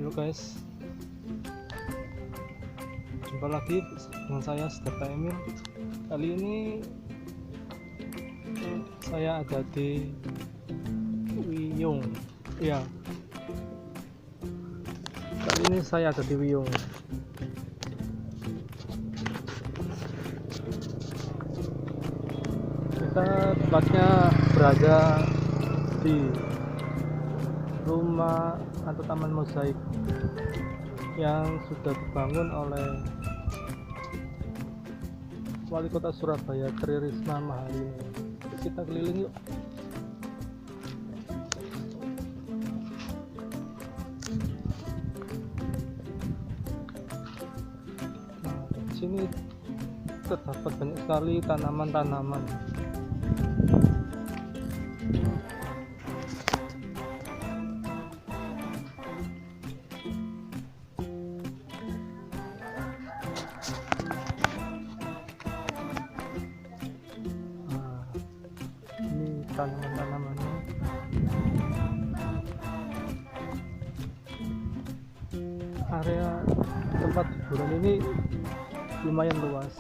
Halo guys, jumpa lagi dengan saya Siddhartha Emil. Kali ini saya ada di Wiyung. Ya, kali ini saya ada di Wiyung. Kita tepatnya berada di rumah atau taman mozaik yang sudah dibangun oleh Wali Kota Surabaya Tri Risma Maharini. Kita keliling yuk. Nah, di sini terdapat banyak sekali tanaman-tanaman. Tanaman-tanamannya area tempat hiburan ini lumayan luas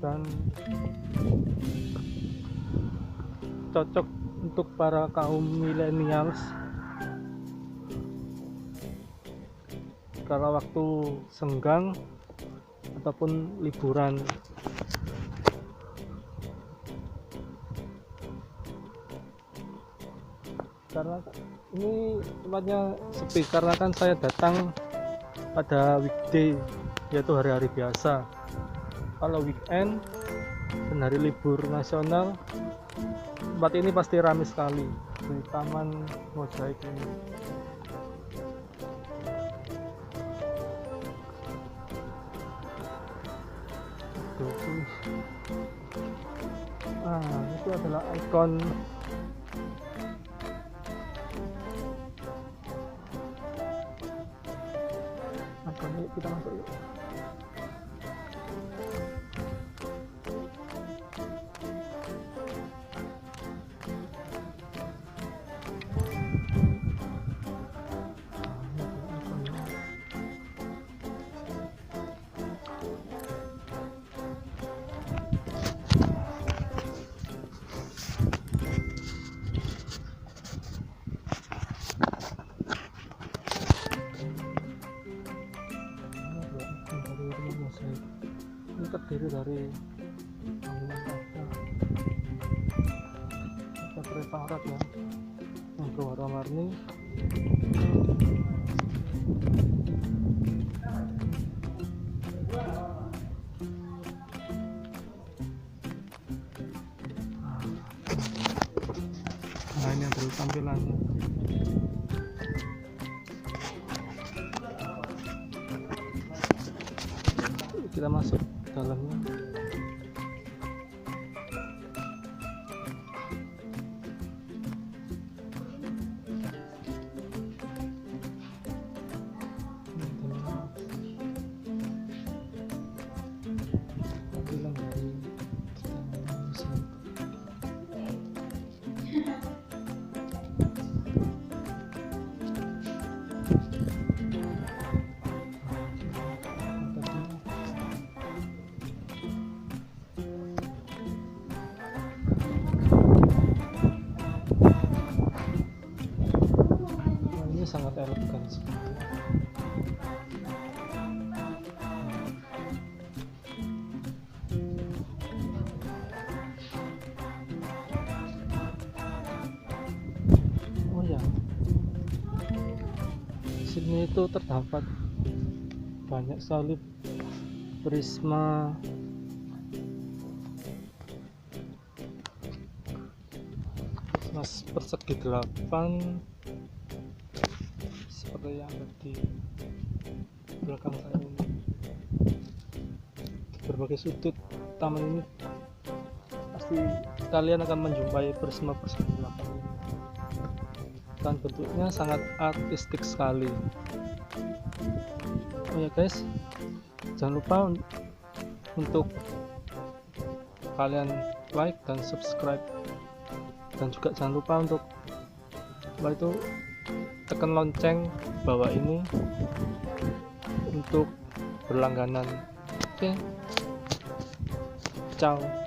dan cocok untuk para kaum millennials kalau waktu senggang ataupun liburan. Karena ini tempatnya sepi karena kan saya datang pada weekday, yaitu hari-hari biasa. Kalau weekend dan hari libur nasional, tempat ini pasti ramai sekali di taman mozaik ini. Itu adalah ikon yuk, kita masuk yuk. Ini terdiri dari bangunan kaca preparat ya, yang berwarna-warni. Nah, ini adalah tampilannya. Kita masuk ke dalamnya. Tampilan dari taman mozaik. Sangat elegan sekali. Oh ya, di sini itu terdapat banyak sekali prisma persegi 8 seperti yang ada di belakang saya ini. Di berbagai sudut taman ini pasti kalian akan menjumpai prisma persegi 8 ini, dan bentuknya sangat artistik sekali. Oh ya guys, jangan lupa untuk kalian like dan subscribe, dan juga jangan lupa untuk tekan lonceng bawah ini untuk berlangganan. Oke, ciao.